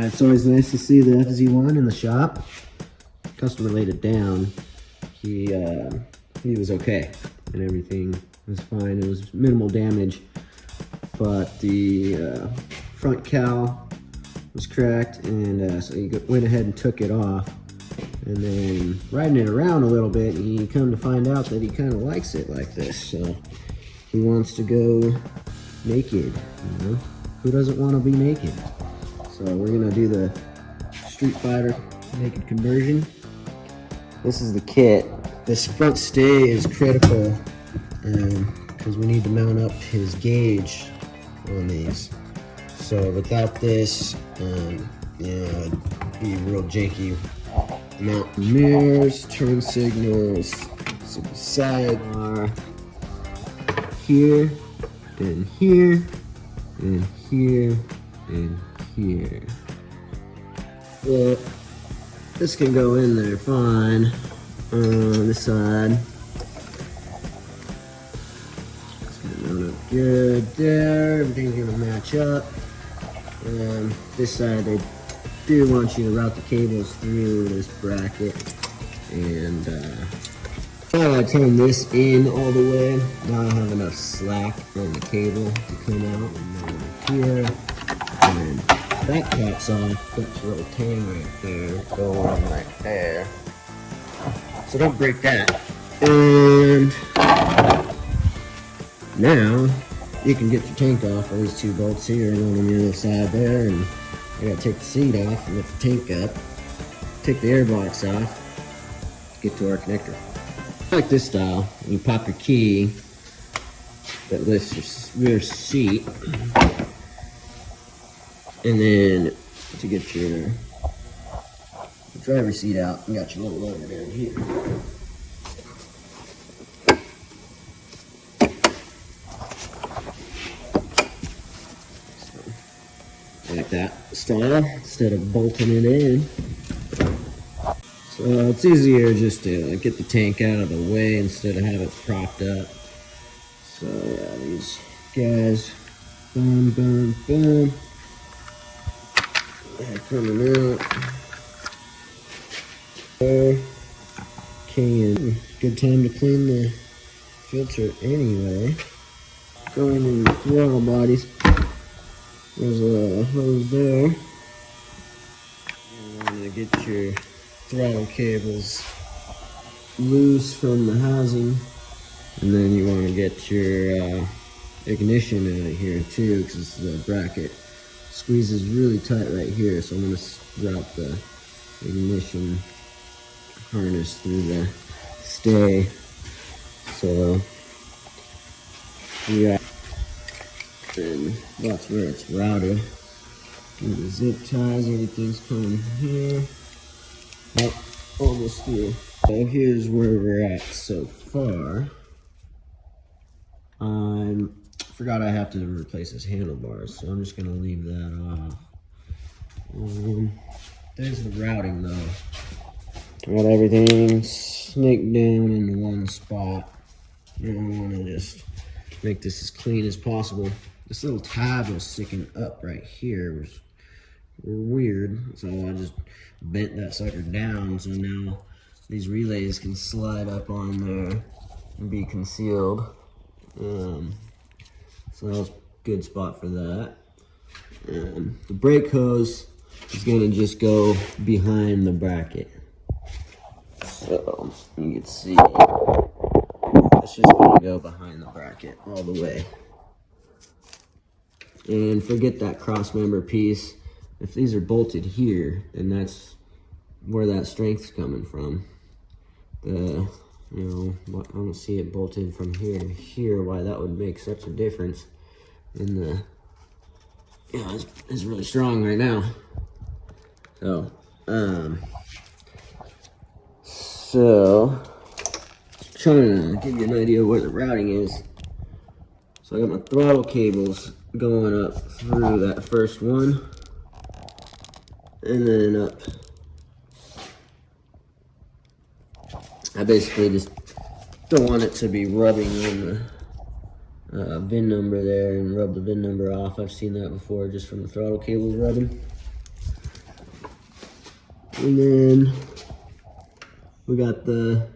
It's always nice to see the FZ1 in the shop. Customer laid it down. He was okay and everything was fine. It was minimal damage, but the front cowl was cracked, and so he went ahead and took it off. And then riding it around a little bit, he come to find out that he kind of likes it like this. So he wants to go naked, you know? Who doesn't want to be naked? So we're gonna do the Street Fighter naked conversion. This is the kit. This front stay is critical because we need to mount up his gauge on these. So without this, it'd be real janky. Mount mirrors, turn signals, some side are here, and here, and here, and here. Well, this can go in there fine on this side. It's gonna mount up good there. Everything's gonna match up. This side, they do want you to route the cables through this bracket, and I turn this in all the way. Now I have enough slack on the cable to come out, and then here, and that caps off. That's a little tang right there, going right there. So don't break that. And now you can get your tank off of these two bolts here, and on the other side there, and I gotta take the seat off and lift the tank up, take the air box off, get to our connector. I like this style. You pop your key that lifts your rear seat, and then to get your driver's seat out, you got your little lever down here. Like that style, instead of bolting it in. So it's easier just to get the tank out of the way instead of have it propped up. So yeah, these guys, boom, boom, boom. They're coming out. Okay, and good time to clean the filter anyway. Going in the throttle bodies. There's a hose there. You want to get your throttle cables loose from the housing, and then you want to get your ignition out of here too, because the bracket squeezes really tight right here. So I'm going to route the ignition harness through the stay. So yeah. And that's where it's routed. And the zip ties, everything's coming here. Yep, almost through. So here's where we're at so far. I forgot I have to replace this handlebars, so I'm just gonna leave that off. There's the routing though. Got everything snaked down into one spot. You don't wanna just make this as clean as possible. This little tab was sticking up right here, was weird, so I just bent that sucker down, so now these relays can slide up on there and be concealed. So that was a good spot for that. The brake hose is gonna just go behind the bracket. So you can see, it's just gonna go behind the bracket all the way. And forget that cross member piece. If these are bolted here, then that's where that strength's coming from. I don't see it bolted from here to here, why that would make such a difference. And it's really strong right now. So, trying to give you an idea of where the routing is. So I got my throttle cables going up through that first one, and then up. I basically just don't want it to be rubbing on the VIN number there and rub the VIN number off. I've seen that before just from the throttle cables rubbing. And then we got the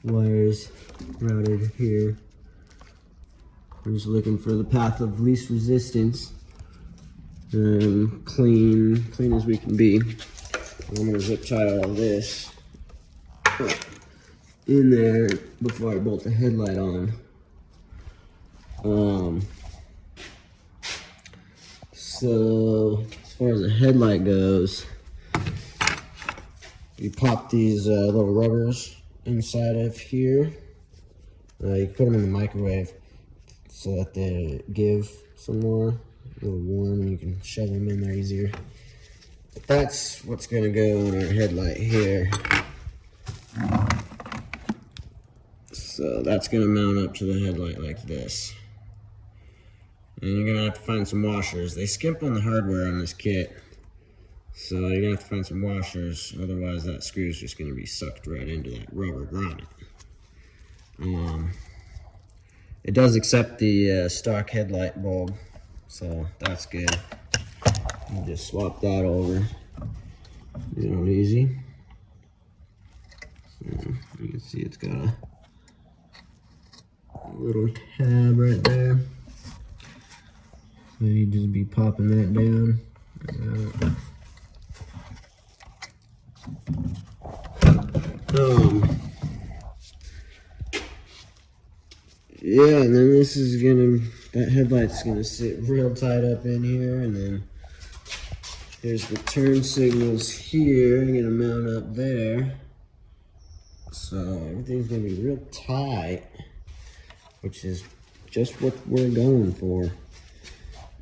wires routed here. We're just looking for the path of least resistance. Clean as we can be. I'm gonna zip tie all this in there before I bolt the headlight on. So as far as the headlight goes, you pop these little rubbers inside of here. You can put them in the microwave so that they give some more, a little warm, and you can shove them in there easier. But that's what's gonna go on our headlight here. So that's gonna mount up to the headlight like this. And you're gonna have to find some washers. They skimp on the hardware on this kit, so you're gonna have to find some washers, otherwise that screw is just gonna be sucked right into that rubber grommet. It does accept the stock headlight bulb, so that's good. You just swap that over. Easy. So you can see it's got a little tab right there. So you just be popping that down. Yeah, and then this is that headlight's gonna sit real tight up in here, and then there's the turn signals here, gonna mount up there. So everything's gonna be real tight, which is just what we're going for.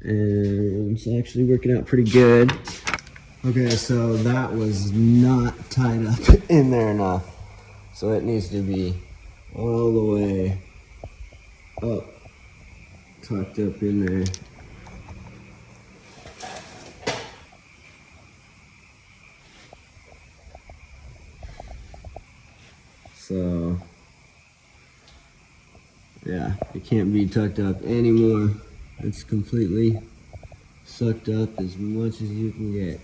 And it's actually working out pretty good. Okay, so that was not tied up in there enough. So it needs to be all the way up, tucked up in there. So, yeah, it can't be tucked up anymore. It's completely sucked up as much as you can get.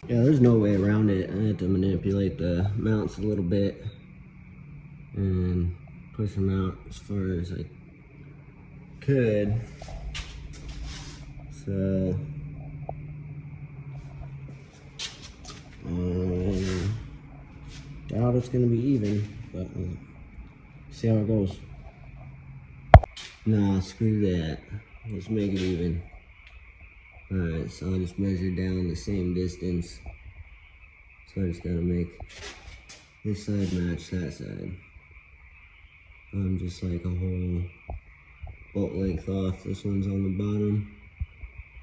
Yeah, there's no way around it. I had to manipulate the mounts a little bit and push them out as far as I could. So, doubt it's gonna be even, but see how it goes. Nah, screw that. Let's make it even. Alright, so I'll just measure down the same distance. So I just gotta make this side match that side. I'm just like a whole bolt length off. This one's on the bottom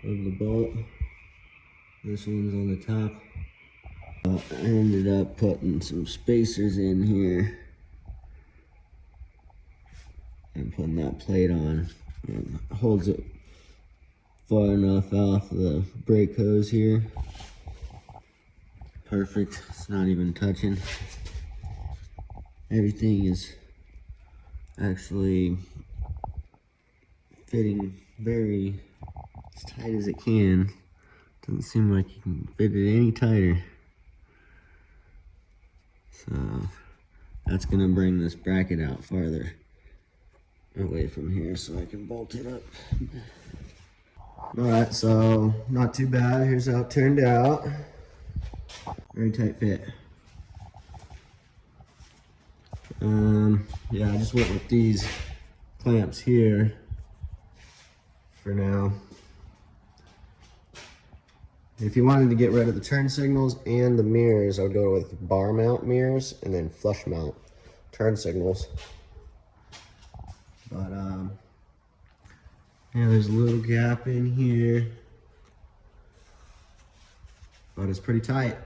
of the bolt. This one's on the top. I ended up putting some spacers in here and putting that plate on. It holds it far enough off the brake hose here. Perfect. It's not even touching. Everything is actually fitting very as tight as it can. Doesn't seem like you can fit it any tighter. So that's gonna bring this bracket out farther away from here so I can bolt it up. Alright, so not too bad. Here's how it turned out. Very tight fit. Yeah, I just went with these clamps here for now. If you wanted to get rid of the turn signals and the mirrors, I would go with bar mount mirrors and then flush mount turn signals. But yeah, there's a little gap in here, but it's pretty tight.